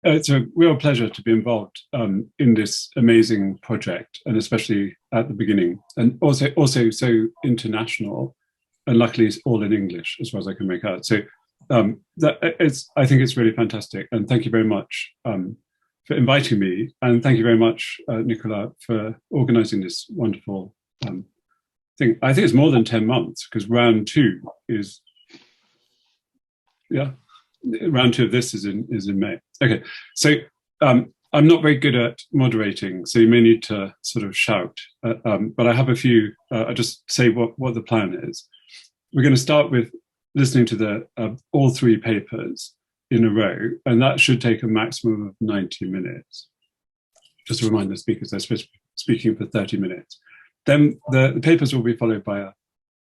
It's a real pleasure to be involved in this amazing project, and especially at the beginning, and also so international, and luckily it's all in English as far as I can make out. So I think it's really fantastic, and thank you very much for inviting me, and thank you very much, Nicola, for organising this wonderful thing. I think it's more than 10 months because round two is, yeah. Round two of this is in May. Okay, so I'm not very good at moderating, so you may need to sort of shout. But I have a few. I'll just say what the plan is. We're going to start with listening to the all three papers in a row, and that should take a maximum of 90 minutes. Just to remind the speakers, they're supposed to be speaking for 30 minutes. Then the papers will be followed by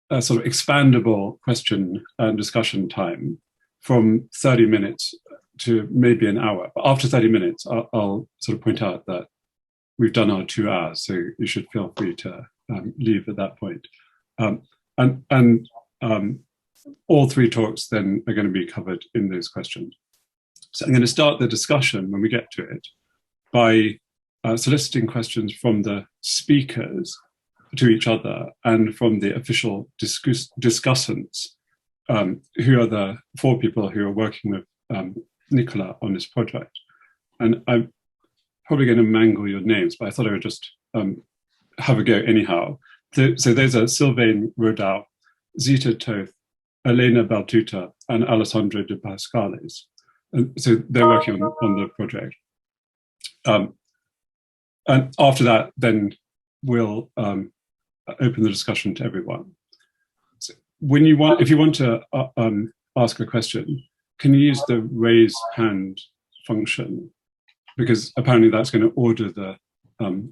a sort of expandable question and discussion time from 30 minutes to maybe an hour. But after 30 minutes, I'll sort of point out that we've done our 2 hours, so you should feel free to leave at that point. And all three talks then are going to be covered in those questions. So I'm going to start the discussion when we get to it by soliciting questions from the speakers to each other and from the official discussants, who are the 4 people who are working with Nicola on this project. And I'm probably going to mangle your names, but I thought I would just have a go anyhow. So those are Sylvain Rodau, Zita Toth, Elena Baltuta, and Alessandro De Pascales. And so they're working on the project. And after that, then we'll open the discussion to everyone. So if you want to ask a question, can you use the raise hand function? Because apparently that's going to order the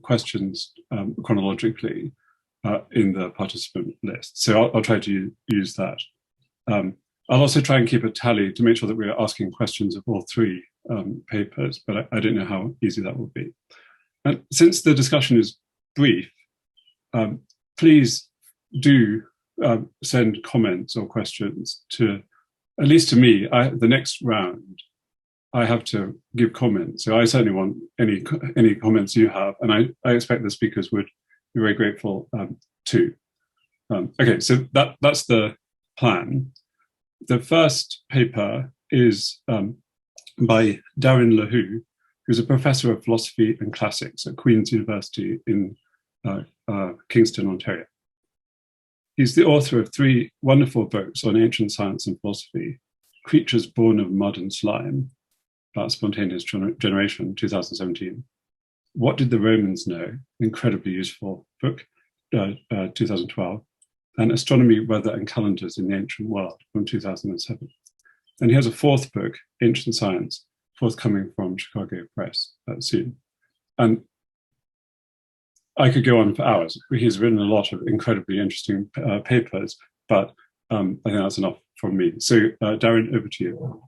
questions chronologically in the participant list. So I'll try to use that. I'll also try and keep a tally to make sure that we're asking questions of all 3 papers, but I don't know how easy that will be. And since the discussion is brief, please do send comments or questions to, at least to me. The next round, I have to give comments. So I certainly want any comments you have, and I expect the speakers would be very grateful too. Okay, so that's the plan. The first paper is by Daryn Lehoux, who's a professor of philosophy and classics at Queen's University in Kingston, Ontario. He's the author of 3 wonderful books on ancient science and philosophy: Creatures Born of Mud and Slime, about spontaneous generation, 2017. What Did the Romans Know? Incredibly useful book, 2012. And Astronomy, Weather and Calendars in the Ancient World from 2007. And he has a 4th book, Ancient Science, forthcoming from Chicago Press soon. And I could go on for hours. He's written a lot of incredibly interesting papers, but I think that's enough from me. So Daryn, over to you.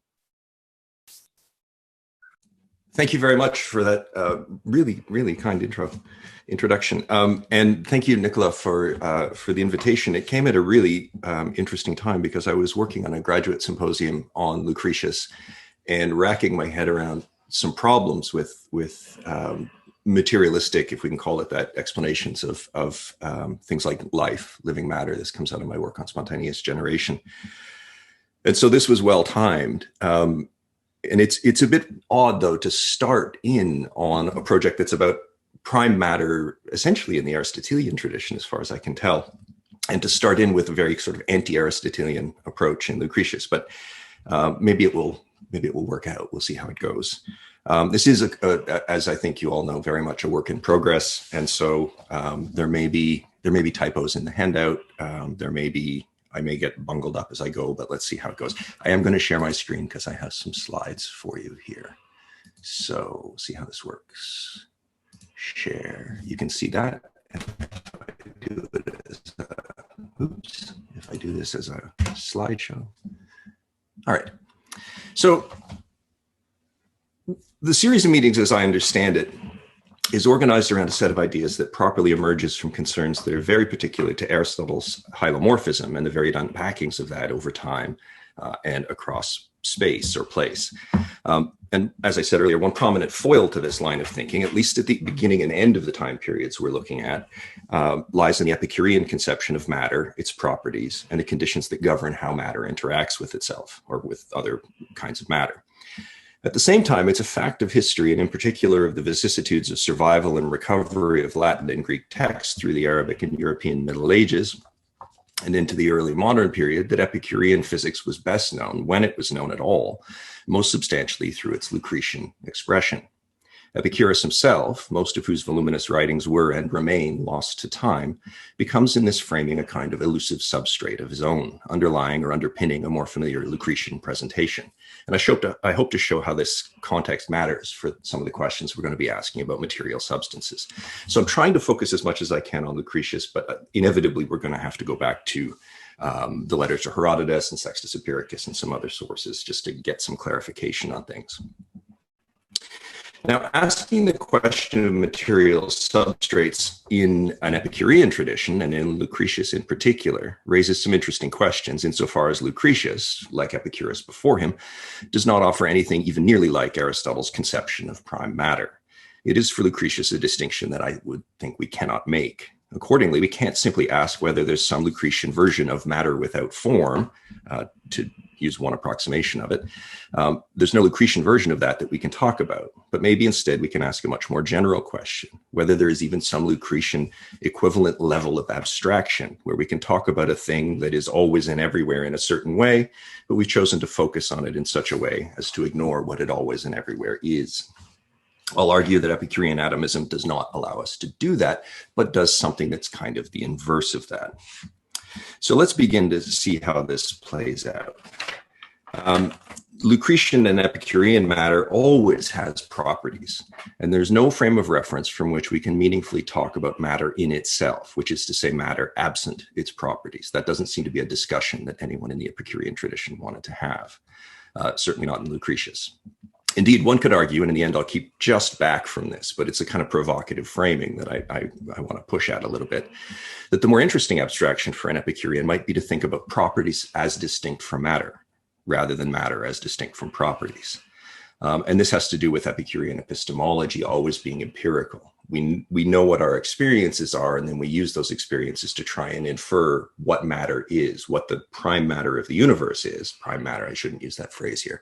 Thank you very much for that really, really kind introduction. And thank you, Nicola, for the invitation. It came at a really interesting time because I was working on a graduate symposium on Lucretius and racking my head around some problems with materialistic, if we can call it that, explanations of things like life, living matter. This comes out of my work on spontaneous generation. And so this was well timed. And it's a bit odd, though, to start in on a project that's about prime matter, essentially in the Aristotelian tradition, as far as I can tell, and to start in with a very sort of anti-Aristotelian approach in Lucretius. But maybe it will work out. We'll see how it goes. This is, as I think you all know, very much a work in progress, and so there may be typos in the handout. I may get bungled up as I go, but let's see how it goes. I am going to share my screen because I have some slides for you here. So see how this works. Share. You can see that. If I do this as a slideshow. All right. So the series of meetings, as I understand it, is organized around a set of ideas that properly emerges from concerns that are very particular to Aristotle's hylomorphism and the varied unpackings of that over time and across space or place. And as I said earlier, one prominent foil to this line of thinking, at least at the beginning and end of the time periods we're looking at, lies in the Epicurean conception of matter, its properties, and the conditions that govern how matter interacts with itself or with other kinds of matter. At the same time, it's a fact of history, and in particular of the vicissitudes of survival and recovery of Latin and Greek texts through the Arabic and European Middle Ages and into the early modern period, that Epicurean physics was best known, when it was known at all, most substantially through its Lucretian expression. Epicurus himself, most of whose voluminous writings were and remain lost to time, becomes in this framing a kind of elusive substrate of his own, underlying or underpinning a more familiar Lucretian presentation. And I hope to show how this context matters for some of the questions we're going to be asking about material substances. So I'm trying to focus as much as I can on Lucretius, but inevitably we're going to have to go back to the letters to Herodotus and Sextus Empiricus and some other sources just to get some clarification on things. Now, asking the question of material substrates in an Epicurean tradition, and in Lucretius in particular, raises some interesting questions insofar as Lucretius, like Epicurus before him, does not offer anything even nearly like Aristotle's conception of prime matter. It is for Lucretius a distinction that I would think we cannot make. Accordingly, we can't simply ask whether there's some Lucretian version of matter without form, to use one approximation of it. There's no Lucretian version of that we can talk about, but maybe instead we can ask a much more general question, whether there is even some Lucretian equivalent level of abstraction where we can talk about a thing that is always and everywhere in a certain way, but we've chosen to focus on it in such a way as to ignore what it always and everywhere is. I'll argue that Epicurean atomism does not allow us to do that, but does something that's kind of the inverse of that. So let's begin to see how this plays out. Lucretian and Epicurean matter always has properties, and there's no frame of reference from which we can meaningfully talk about matter in itself, which is to say matter absent its properties. That doesn't seem to be a discussion that anyone in the Epicurean tradition wanted to have, certainly not in Lucretius. Indeed, one could argue, and in the end I'll keep just back from this, but it's a kind of provocative framing that I want to push at a little bit, that the more interesting abstraction for an Epicurean might be to think about properties as distinct from matter, rather than matter as distinct from properties. And this has to do with Epicurean epistemology always being empirical. We know what our experiences are, and then we use those experiences to try and infer what matter is, what the prime matter of the universe is. Prime matter, I shouldn't use that phrase here.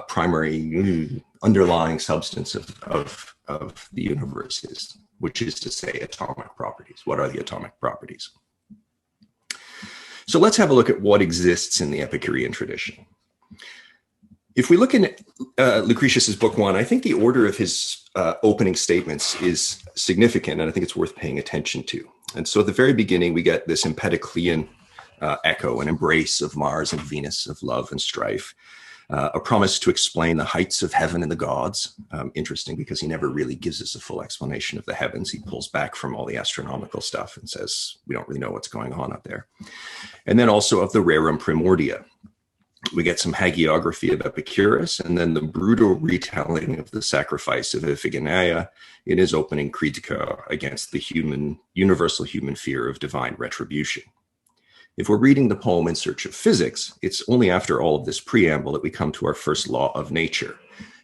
Primary underlying substance of the universe is, which is to say atomic properties. What are the atomic properties? So let's have a look at what exists in the Epicurean tradition. If we look in Lucretius's Book 1, I think the order of his opening statements is significant, and I think it's worth paying attention to. And so at the very beginning, we get this Empedoclean echo, an embrace of Mars and Venus, of love and strife, a promise to explain the heights of heaven and the gods. Interesting, because he never really gives us a full explanation of the heavens. He pulls back from all the astronomical stuff and says, we don't really know what's going on up there. And then also of the rerum primordia. We get some hagiography of Epicurus, and then the brutal retelling of the sacrifice of Iphigenia in his opening Critica against the universal human fear of divine retribution. If we're reading the poem in search of physics, it's only after all of this preamble that we come to our first law of nature,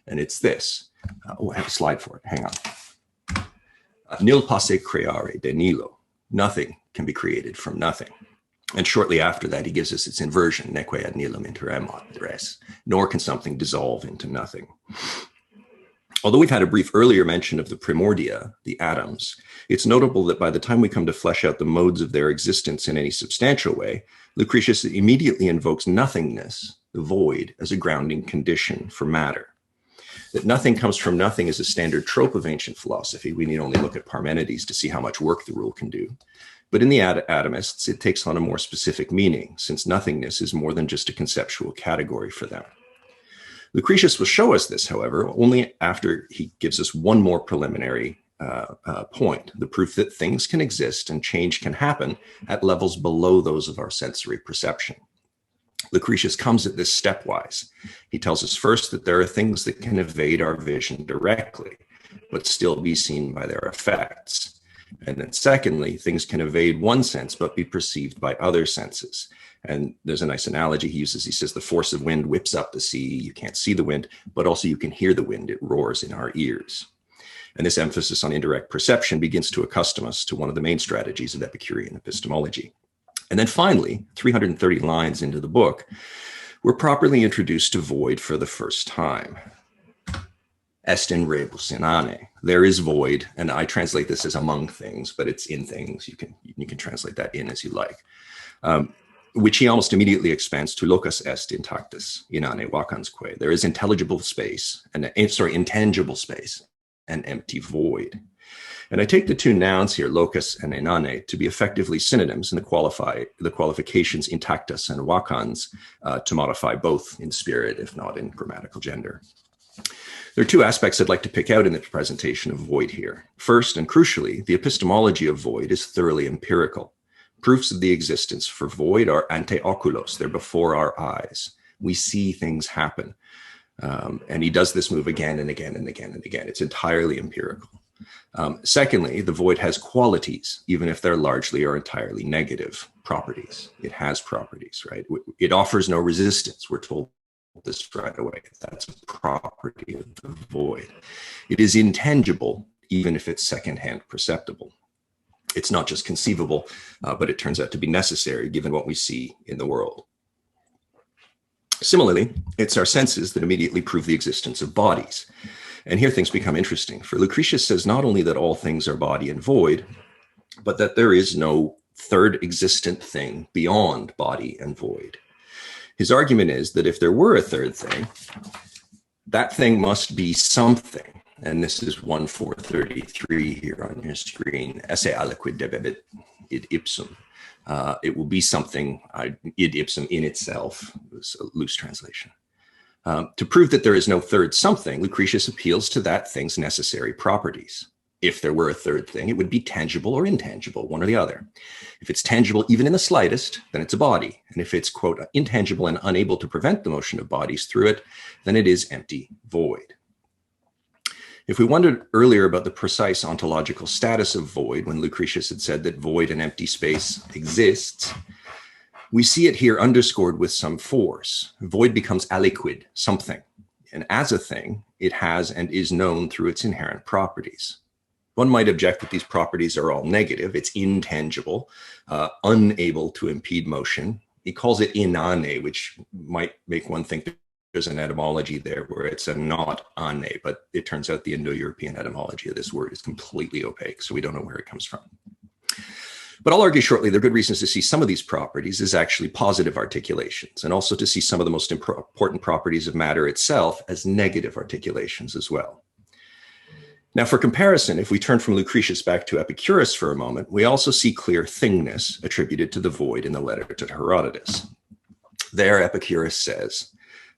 and it's this. I have a slide for it. Hang on. Nil posse creare de nihilo. Nothing can be created from nothing. And shortly after that, he gives us its inversion, neque ad nihilum interemot res, nor can something dissolve into nothing. Although we've had a brief earlier mention of the primordia, the atoms, it's notable that by the time we come to flesh out the modes of their existence in any substantial way, Lucretius immediately invokes nothingness, the void, as a grounding condition for matter. That nothing comes from nothing is a standard trope of ancient philosophy. We need only look at Parmenides to see how much work the rule can do. But in the atomists, it takes on a more specific meaning, since nothingness is more than just a conceptual category for them. Lucretius will show us this, however, only after he gives us one more preliminary point, the proof that things can exist and change can happen at levels below those of our sensory perception. Lucretius comes at this stepwise. He tells us first that there are things that can evade our vision directly, but still be seen by their effects. And then secondly, things can evade one sense but be perceived by other senses. And there's a nice analogy he uses. He says the force of wind whips up the sea. You can't see the wind, but also you can hear the wind. It roars in our ears. And this emphasis on indirect perception begins to accustom us to one of the main strategies of Epicurean epistemology. And then finally, 330 lines into the book, we're properly introduced to void for the first time. Est in rebus in ane. There is void, and I translate this as among things, but it's in things. You can translate that in as you like. Which he almost immediately expands to locus est intactus in ane vacansque. There is intelligible space, intangible space, and empty void. And I take the two nouns here, locus and inane, to be effectively synonyms in the qualifications intactus and vacans to modify both in spirit, if not in grammatical gender. There are two aspects I'd like to pick out in the presentation of void here. First, and crucially, the epistemology of void is thoroughly empirical. Proofs of the existence for void are ante oculos, they're before our eyes. We see things happen. And he does this move again and again and again and again. It's entirely empirical. Secondly, the void has qualities, even if they're largely or entirely negative properties. It has properties, right? It offers no resistance. We're told this right away. That's a property of the void. It is intangible, even if it's secondhand perceptible. It's not just conceivable, but it turns out to be necessary given what we see in the world. Similarly, it's our senses that immediately prove the existence of bodies. And here things become interesting. For Lucretius says not only that all things are body and void, but that there is no third existent thing beyond body and void. His argument is that if there were a third thing, that thing must be something. And this is 1433 here on your screen. Esse aliquid debebit id ipsum. It will be something, id ipsum in itself, was a loose translation. To prove that there is no third something, Lucretius appeals to that thing's necessary properties. If there were a third thing, it would be tangible or intangible, one or the other. If it's tangible even in the slightest, then it's a body. And if it's, quote, intangible and unable to prevent the motion of bodies through it, then it is empty void. If we wondered earlier about the precise ontological status of void, when Lucretius had said that void and empty space exists, we see it here underscored with some force. Void becomes aliquid, something. And as a thing, it has and is known through its inherent properties. One might object that these properties are all negative. It's intangible, unable to impede motion. He calls it inane, which might make one think that there's an etymology there where it's a not ane, but it turns out the Indo-European etymology of this word is completely opaque, so we don't know where it comes from. But I'll argue shortly there are good reasons to see some of these properties as actually positive articulations, and also to see some of the most important properties of matter itself as negative articulations as well. Now, for comparison, if we turn from Lucretius back to Epicurus for a moment, we also see clear thingness attributed to the void in the letter to Herodotus. There, Epicurus says,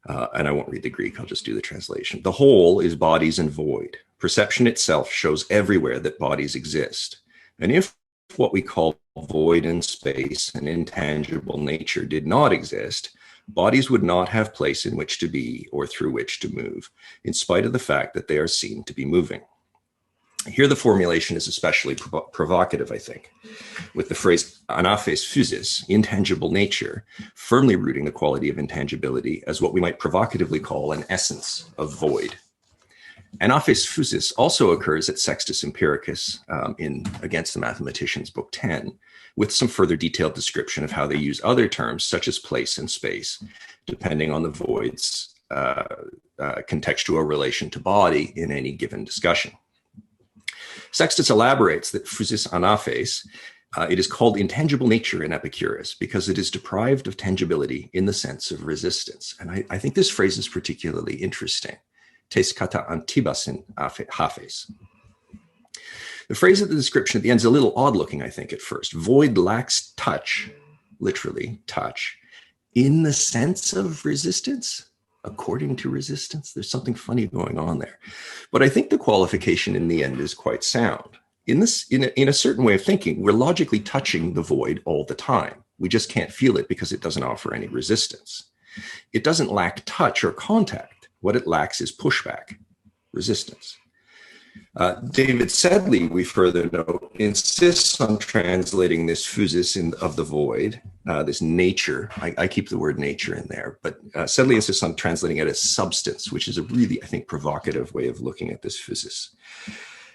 and I won't read the Greek, I'll just do the translation. The whole is bodies and void. Perception itself shows everywhere that bodies exist. And if what we call void and space and intangible nature did not exist, bodies would not have place in which to be or through which to move, in spite of the fact that they are seen to be moving. Here the formulation is especially provocative, I think, with the phrase anaphes physis, intangible nature, firmly rooting the quality of intangibility as what we might provocatively call an essence of void. Anaphes physis also occurs at Sextus Empiricus in Against the Mathematicians, Book 10, with some further detailed description of how they use other terms such as place and space, depending on the void's contextual relation to body in any given discussion. Sextus elaborates that physis anaphes, it is called intangible nature in Epicurus because it is deprived of tangibility in the sense of resistance. And I think this phrase is particularly interesting. Tes kata antibasin haphes. The phrase of the description at the end is a little odd looking, I think, at first. Void lacks touch, literally touch, in the sense of resistance. According to resistance, there's something funny going on there. But I think the qualification in the end is quite sound. In a certain way of thinking, we're logically touching the void all the time. We just can't feel it because it doesn't offer any resistance. It doesn't lack touch or contact. What it lacks is pushback, resistance. David Sedley, we further note, insists on translating this physis of the void, this nature. I keep the word nature in there, but Sedley insists on translating it as substance, which is a really, I think, provocative way of looking at this physis.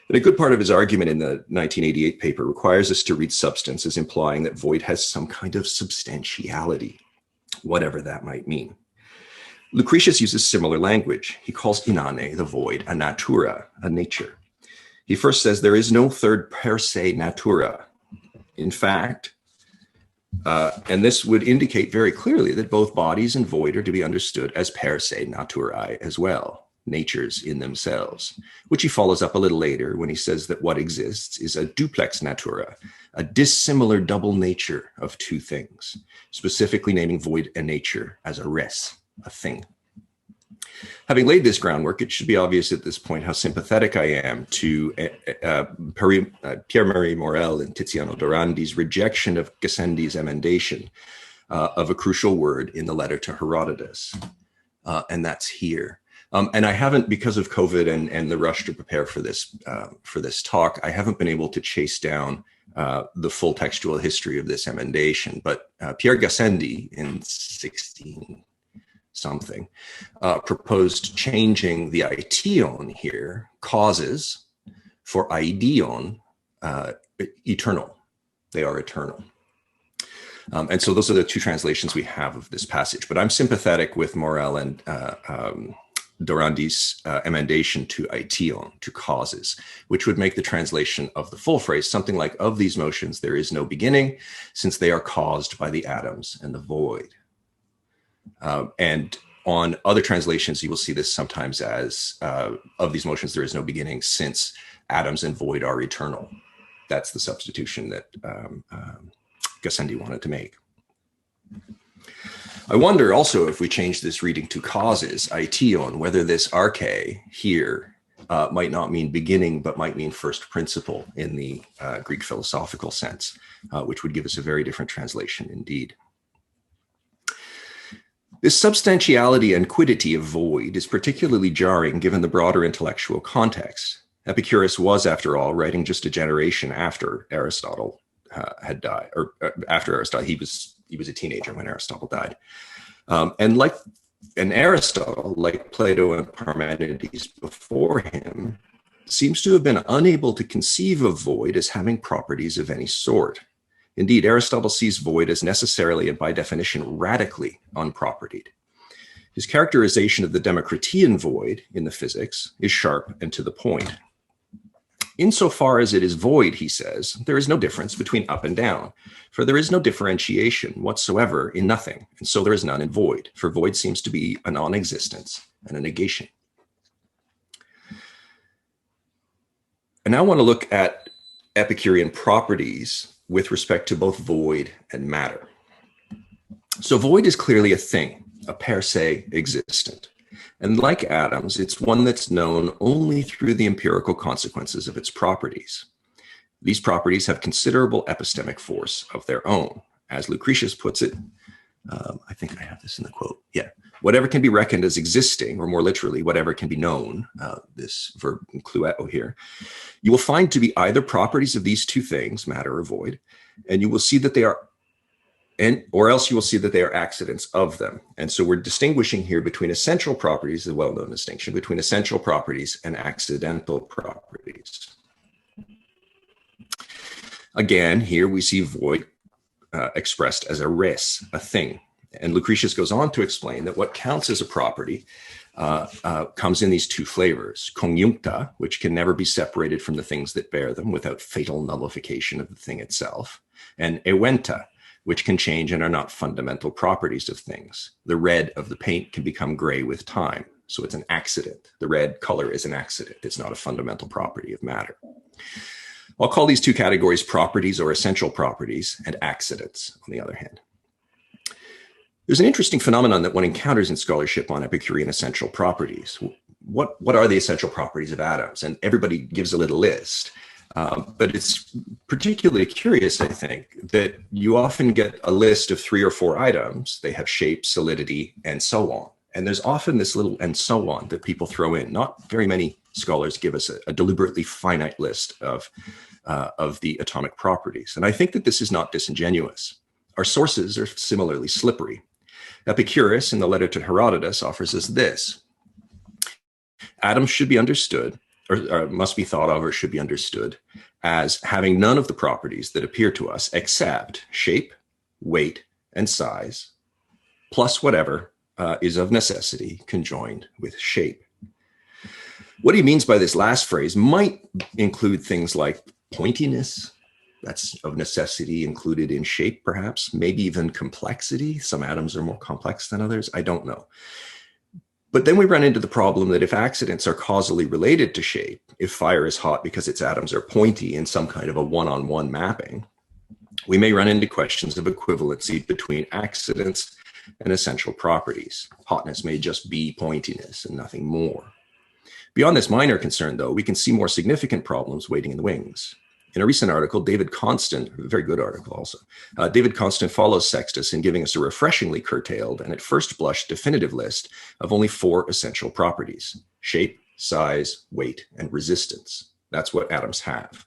And a good part of his argument in the 1988 paper requires us to read substance as implying that void has some kind of substantiality, whatever that might mean. Lucretius uses similar language. He calls inane, the void, a natura, a nature. He first says there is no third per se natura. In fact, and this would indicate very clearly that both bodies and void are to be understood as per se naturae as well, natures in themselves, which he follows up a little later when he says that what exists is a duplex natura, a dissimilar double nature of two things, specifically naming void and nature as a res, a thing. Having laid this groundwork, it should be obvious at this point how sympathetic I am to Pierre-Marie Morel and Tiziano Dorandi's rejection of Gassendi's emendation of a crucial word in the letter to Herodotus, and that's here. And I haven't, because of COVID and the rush to prepare for this talk, I haven't been able to chase down the full textual history of this emendation. But Pierre Gassendi in 16 something proposed changing the aition here, causes, for aidion, eternal. They are eternal. And so those are the two translations we have of this passage. But I'm sympathetic with Morel and Dorandi's emendation to aition, to causes, which would make the translation of the full phrase something like, of these motions there is no beginning, since they are caused by the atoms and the void. And on other translations, you will see this sometimes as, of these motions there is no beginning, since atoms and void are eternal. That's the substitution that Gassendi wanted to make. I wonder also if we change this reading to causes, aition, whether this arche here might not mean beginning, but might mean first principle in the Greek philosophical sense, which would give us a very different translation indeed. This substantiality and quiddity of void is particularly jarring given the broader intellectual context. Epicurus was, after all, writing just a generation after Aristotle had died, or after Aristotle. He was a teenager when Aristotle died. And Aristotle, like Plato and Parmenides before him, seems to have been unable to conceive of void as having properties of any sort. Indeed, Aristotle sees void as necessarily and by definition radically unpropertied. His characterization of the Democritean void in the Physics is sharp and to the point. Insofar as it is void, he says, there is no difference between up and down, for there is no differentiation whatsoever in nothing, and so there is none in void, for void seems to be a non-existence and a negation. I now want to look at Epicurean properties with respect to both void and matter. So void is clearly a thing, a per se existent. And like atoms, it's one that's known only through the empirical consequences of its properties. These properties have considerable epistemic force of their own. As Lucretius puts it, I think I have this in the quote. Yeah, whatever can be reckoned as existing, or more literally, whatever can be known, this verb clueo here, you will find to be either properties of these two things, matter or void, and you will see that they are, or else you will see that they are accidents of them. And so we're distinguishing here between essential properties, the well-known distinction between essential properties and accidental properties. Again, here we see void expressed as a res, a thing. And Lucretius goes on to explain that what counts as a property comes in these two flavors: conjuncta, which can never be separated from the things that bear them without fatal nullification of the thing itself, and eventa, which can change and are not fundamental properties of things. The red of the paint can become gray with time, so it's an accident. The red color is an accident. It's not a fundamental property of matter. I'll call these two categories properties or essential properties, and accidents, on the other hand. There's an interesting phenomenon that one encounters in scholarship on Epicurean essential properties. What are the essential properties of atoms? And everybody gives a little list. But it's particularly curious, I think, that you often get a list of 3 or 4 items. They have shape, solidity, and so on. And there's often this little and so on that people throw in, not very many scholars give us a deliberately finite list of the atomic properties. And I think that this is not disingenuous. Our sources are similarly slippery. Epicurus, in the letter to Herodotus, offers us this. Atoms should be understood, or must be thought of or should be understood, as having none of the properties that appear to us except shape, weight, and size, plus whatever is of necessity conjoined with shape. What he means by this last phrase might include things like pointiness, that's of necessity included in shape, perhaps, maybe even complexity. Some atoms are more complex than others. I don't know. But then we run into the problem that if accidents are causally related to shape, if fire is hot because its atoms are pointy in some kind of a one-on-one mapping, we may run into questions of equivalency between accidents and essential properties. Hotness may just be pointiness and nothing more. Beyond this minor concern, though, we can see more significant problems waiting in the wings. In a recent article, David Constant, a very good article also, David Constant follows Sextus in giving us a refreshingly curtailed and at first blush definitive list of only 4 essential properties: shape, size, weight, and resistance. That's what atoms have.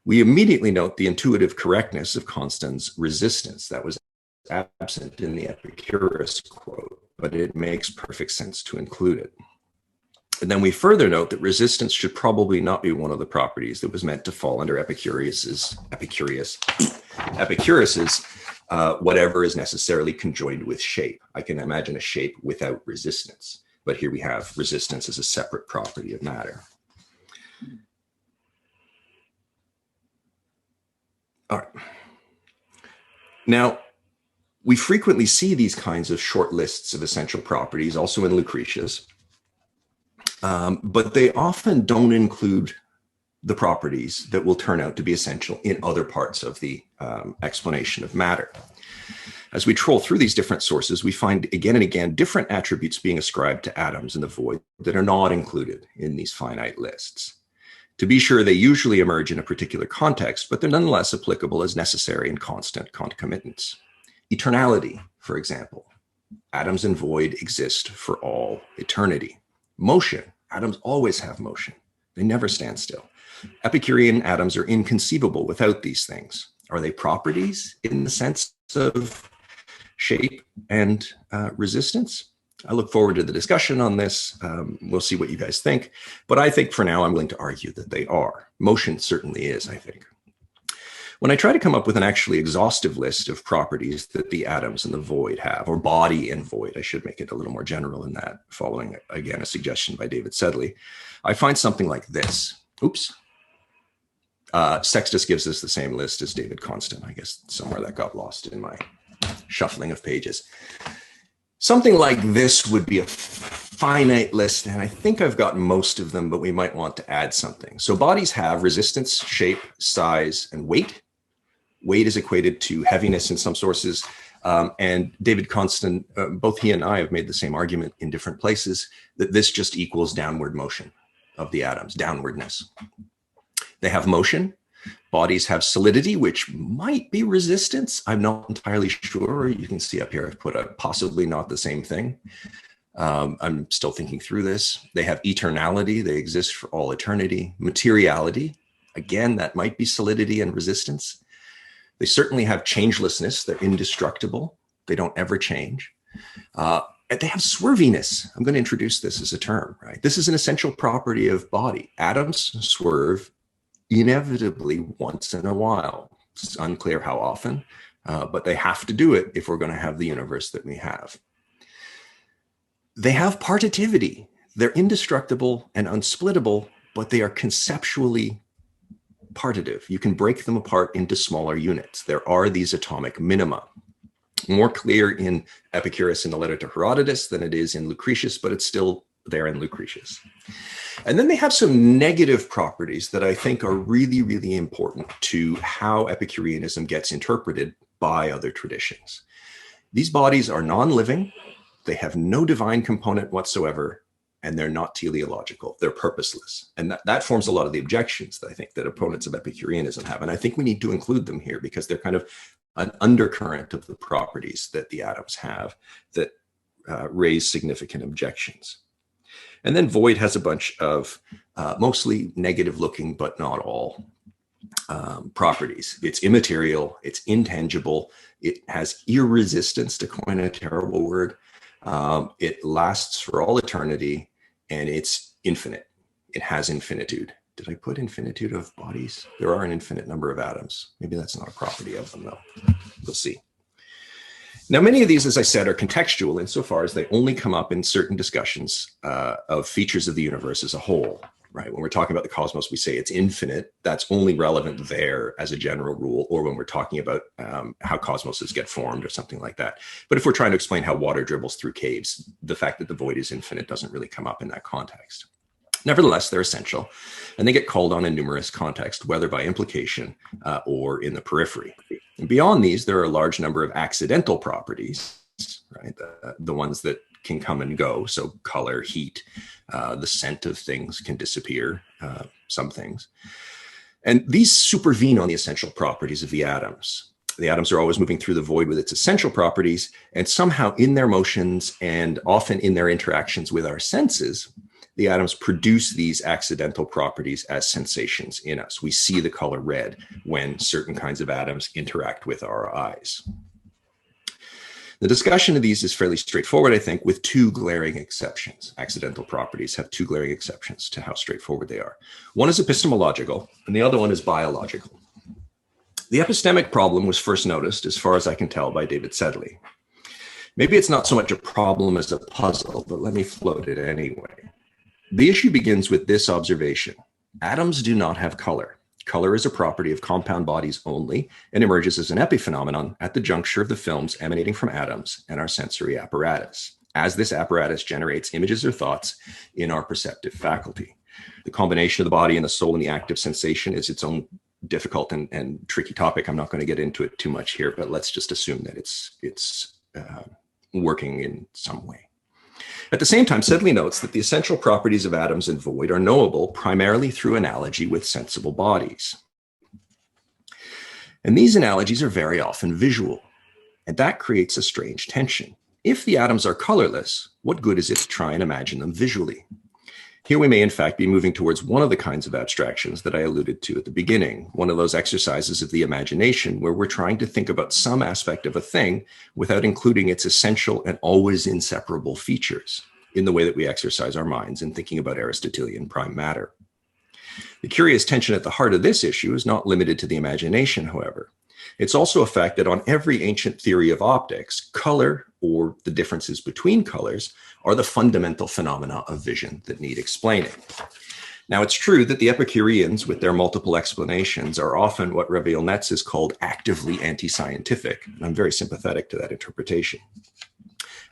We immediately note the intuitive correctness of Constant's resistance. That was absent in the Epicurus quote, but it makes perfect sense to include it. And then we further note that resistance should probably not be one of the properties that was meant to fall under Epicurus's whatever is necessarily conjoined with shape. I can imagine a shape without resistance, but here we have resistance as a separate property of matter. All right. Now, we frequently see these kinds of short lists of essential properties also in Lucretius. But they often don't include the properties that will turn out to be essential in other parts of the explanation of matter. As we troll through these different sources, we find again and again different attributes being ascribed to atoms in the void that are not included in these finite lists. To be sure, they usually emerge in a particular context, but they're nonetheless applicable as necessary and constant concomitants. Eternality, for example. Atoms in void exist for all eternity. Motion. Atoms always have motion. They never stand still. Epicurean atoms are inconceivable without these things. Are they properties in the sense of shape and resistance? I look forward to the discussion on this. We'll see what you guys think. But I think for now, I'm going to argue that they are. Motion certainly is, I think. When I try to come up with an actually exhaustive list of properties that the atoms in the void have, or body and void, I should make it a little more general than that, following, again, a suggestion by David Sedley, I find something like this. Oops. Sextus gives us the same list as David Constant. I guess somewhere that got lost in my shuffling of pages. Something like this would be a finite list, and I think I've got most of them, but we might want to add something. So bodies have resistance, shape, size, and weight. Weight is equated to heaviness in some sources. And David Constant, both he and I have made the same argument in different places, that this just equals downward motion of the atoms, downwardness. They have motion. Bodies have solidity, which might be resistance. I'm not entirely sure. You can see up here, I've put a possibly not the same thing. I'm still thinking through this. They have eternality. They exist for all eternity. Materiality, again, that might be solidity and resistance. They certainly have changelessness. They're indestructible. They don't ever change. And they have swerviness. I'm going to introduce this as a term, right? This is an essential property of body. Atoms swerve inevitably once in a while. It's unclear how often, but they have to do it if we're going to have the universe that we have. They have partitivity. They're indestructible and unsplittable, but they are conceptually partitive. You can break them apart into smaller units. There are these atomic minima. More clear in Epicurus in the letter to Herodotus than it is in Lucretius, but it's still there in Lucretius. And then they have some negative properties that I think are really, really important to how Epicureanism gets interpreted by other traditions. These bodies are non-living. They have no divine component whatsoever, and they're not teleological. They're purposeless. And that forms a lot of the objections that I think that opponents of Epicureanism have. And I think we need to include them here because they're kind of an undercurrent of the properties that the atoms have that raise significant objections. And then void has a bunch of mostly negative looking, but not all properties. It's immaterial, it's intangible, it has irresistance, to coin a terrible word. It lasts for all eternity, and it's infinite. It has infinitude. Did I put infinitude of bodies? There are an infinite number of atoms. Maybe that's not a property of them, though. We'll see. Now, many of these, as I said, are contextual insofar as they only come up in certain discussions of features of the universe as a whole, right? When we're talking about the cosmos, we say it's infinite. That's only relevant there as a general rule, or when we're talking about how cosmoses get formed or something like that. But if we're trying to explain how water dribbles through caves, the fact that the void is infinite doesn't really come up in that context. Nevertheless, they're essential, and they get called on in numerous contexts, whether by implication or in the periphery. And beyond these, there are a large number of accidental properties, right? The ones that can come and go. So color, heat, the scent of things can disappear, some things. And these supervene on the essential properties of the atoms. The atoms are always moving through the void with its essential properties, and somehow in their motions and often in their interactions with our senses, the atoms produce these accidental properties as sensations in us. We see the color red when certain kinds of atoms interact with our eyes. The discussion of these is fairly straightforward, I think, with two glaring exceptions. Accidental properties have two glaring exceptions to how straightforward they are. One is epistemological, and the other one is biological. The epistemic problem was first noticed, as far as I can tell, by David Sedley. Maybe it's not so much a problem as a puzzle, but let me float it anyway. The issue begins with this observation. Atoms do not have color. Color is a property of compound bodies only and emerges as an epiphenomenon at the juncture of the films emanating from atoms and our sensory apparatus, as this apparatus generates images or thoughts in our perceptive faculty. The combination of the body and the soul in the act of sensation is its own difficult and tricky topic. I'm not going to get into it too much here, but let's just assume that it's working in some way. At the same time, Sedley notes that the essential properties of atoms and void are knowable primarily through analogy with sensible bodies. And these analogies are very often visual, and that creates a strange tension. If the atoms are colorless, what good is it to try and imagine them visually? Here we may in fact be moving towards one of the kinds of abstractions that I alluded to at the beginning, one of those exercises of the imagination where we're trying to think about some aspect of a thing without including its essential and always inseparable features in the way that we exercise our minds in thinking about Aristotelian prime matter. The curious tension at the heart of this issue is not limited to the imagination, however. It's also a fact that on every ancient theory of optics, color, or the differences between colors, are the fundamental phenomena of vision that need explaining. Now, it's true that the Epicureans, with their multiple explanations, are often what Raviel Netz has called actively anti-scientific. And I'm very sympathetic to that interpretation.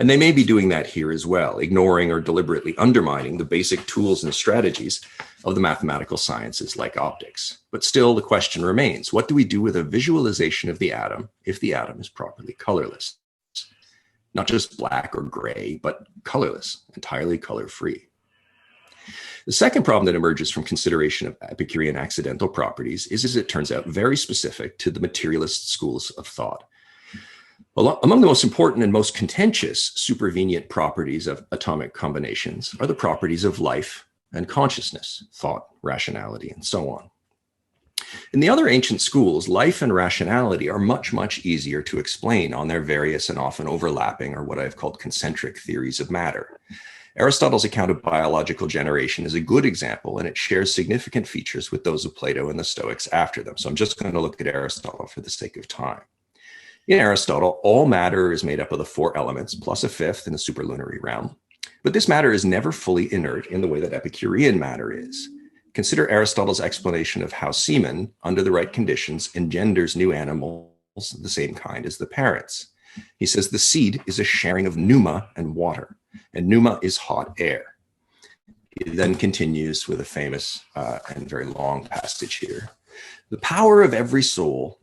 And they may be doing that here as well, ignoring or deliberately undermining the basic tools and strategies of the mathematical sciences like optics. But still, the question remains, what do we do with a visualization of the atom if the atom is properly colorless? Not just black or gray, but colorless, entirely color-free. The second problem that emerges from consideration of Epicurean accidental properties is, as it turns out, very specific to the materialist schools of thought. Among the most important and most contentious supervenient properties of atomic combinations are the properties of life and consciousness, thought, rationality, and so on. In the other ancient schools, life and rationality are much, much easier to explain on their various and often overlapping, or what I've called concentric theories of matter. Aristotle's account of biological generation is a good example, and it shares significant features with those of Plato and the Stoics after them. So I'm just going to look at Aristotle for the sake of time. In Aristotle, all matter is made up of the four elements, plus a fifth in the superlunary realm. But this matter is never fully inert in the way that Epicurean matter is. Consider Aristotle's explanation of how semen, under the right conditions, engenders new animals of the same kind as the parents. He says the seed is a sharing of pneuma and water, and pneuma is hot air. He then continues with a famous and very long passage here. The power of every soul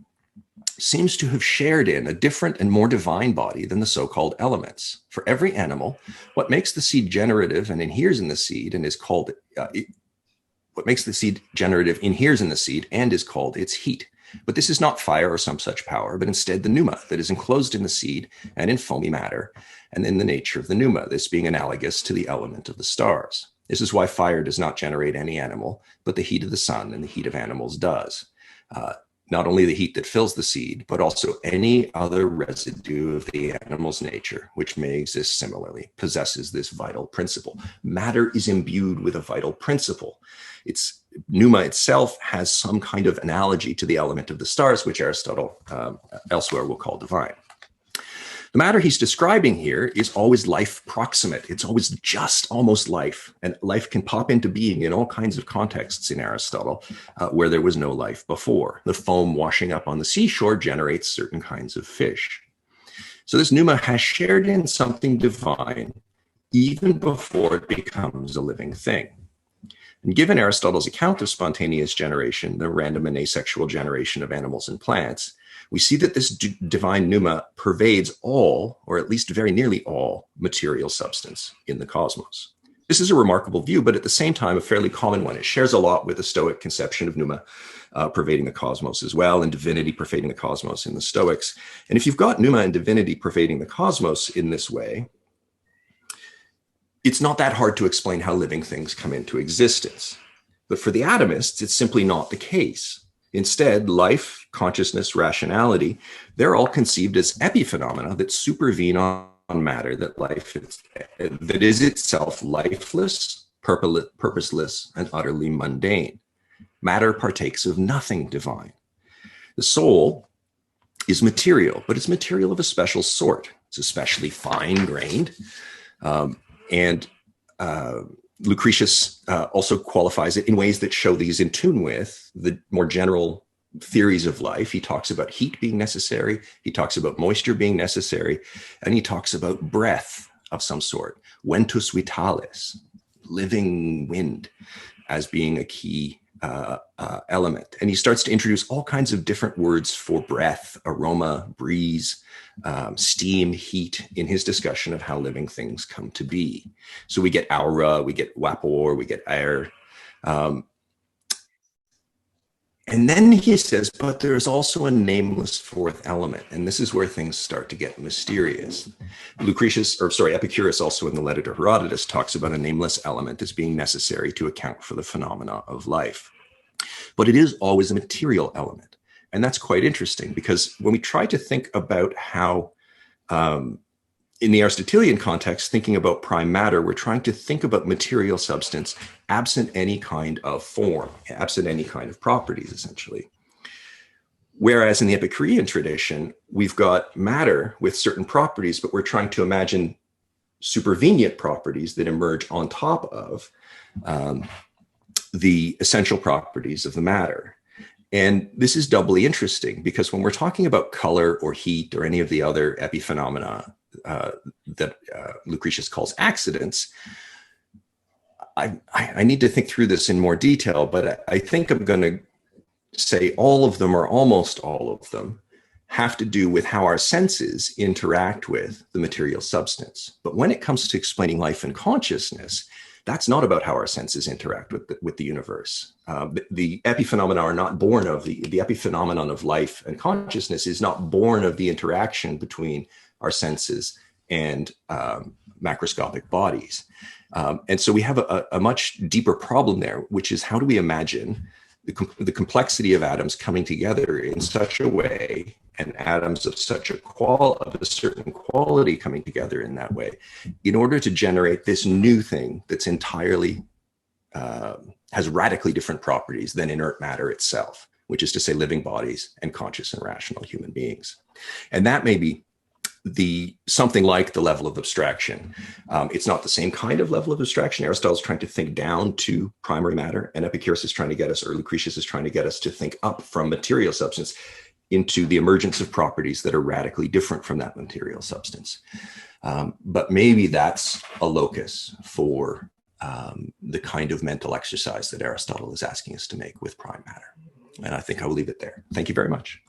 seems to have shared in a different and more divine body than the so-called elements. For every animal, what makes the seed generative and inheres in the seed and is called what makes the seed generative inheres in the seed and is called its heat. But this is not fire or some such power, but instead the pneuma that is enclosed in the seed and in foamy matter, and in the nature of the pneuma, this being analogous to the element of the stars. This is why fire does not generate any animal, but the heat of the sun and the heat of animals does. Not only the heat that fills the seed, but also any other residue of the animal's nature, which may exist similarly, possesses this vital principle. Matter is imbued with a vital principle. Pneuma itself has some kind of analogy to the element of the stars, which Aristotle elsewhere will call divine. The matter he's describing here is always life proximate. It's always just almost life. And life can pop into being in all kinds of contexts in Aristotle where there was no life before. The foam washing up on the seashore generates certain kinds of fish. So this pneuma has shared in something divine even before it becomes a living thing. And given Aristotle's account of spontaneous generation, the random and asexual generation of animals and plants, we see that this divine pneuma pervades all, or at least very nearly all, material substance in the cosmos. This is a remarkable view, but at the same time, a fairly common one. It shares a lot with the Stoic conception of pneuma pervading the cosmos as well, and divinity pervading the cosmos in the Stoics. And if you've got pneuma and divinity pervading the cosmos in this way, it's not that hard to explain how living things come into existence. But for the atomists, it's simply not the case. Instead, life, consciousness, rationality, they're all conceived as epiphenomena that supervene on matter, that is itself lifeless, purposeless, and utterly mundane. Matter partakes of nothing divine. The soul is material, but it's material of a special sort. It's especially fine-grained. Lucretius also qualifies it in ways that show these in tune with the more general theories of life. He talks about heat being necessary, he talks about moisture being necessary, and he talks about breath of some sort, ventus vitalis, living wind, as being a key element. And he starts to introduce all kinds of different words for breath, aroma, breeze, steam, heat in his discussion of how living things come to be. So we get aura, we get vapor, we get air. And then he says, but there's also a nameless fourth element. And this is where things start to get mysterious. Epicurus also in the letter to Herodotus talks about a nameless element as being necessary to account for the phenomena of life. But it is always a material element. And that's quite interesting because when we try to think about how, in the Aristotelian context, thinking about prime matter, we're trying to think about material substance absent any kind of form, absent any kind of properties, essentially. Whereas in the Epicurean tradition, we've got matter with certain properties, but we're trying to imagine supervenient properties that emerge on top of the essential properties of the matter. And this is doubly interesting because when we're talking about color or heat or any of the other epiphenomena that Lucretius calls accidents, I need to think through this in more detail, but I think I'm going to say all of them or almost all of them have to do with how our senses interact with the material substance. But when it comes to explaining life and consciousness, that's not about how our senses interact with the universe. The epiphenomena are not born of the epiphenomenon of life and consciousness is not born of the interaction between our senses and macroscopic bodies. And so we have a much deeper problem there, which is how do we imagine the complexity of atoms coming together in such a way, and atoms of a certain quality coming together in that way, in order to generate this new thing that's entirely has radically different properties than inert matter itself, which is to say living bodies and conscious and rational human beings. And that may be something like the level of abstraction. It's not the same kind of level of abstraction. Aristotle's trying to think down to primary matter, and Epicurus is trying to get us, or Lucretius is trying to get us to think up from material substance into the emergence of properties that are radically different from that material substance. But maybe that's a locus for the kind of mental exercise that Aristotle is asking us to make with prime matter. And I think I will leave it there. Thank you very much.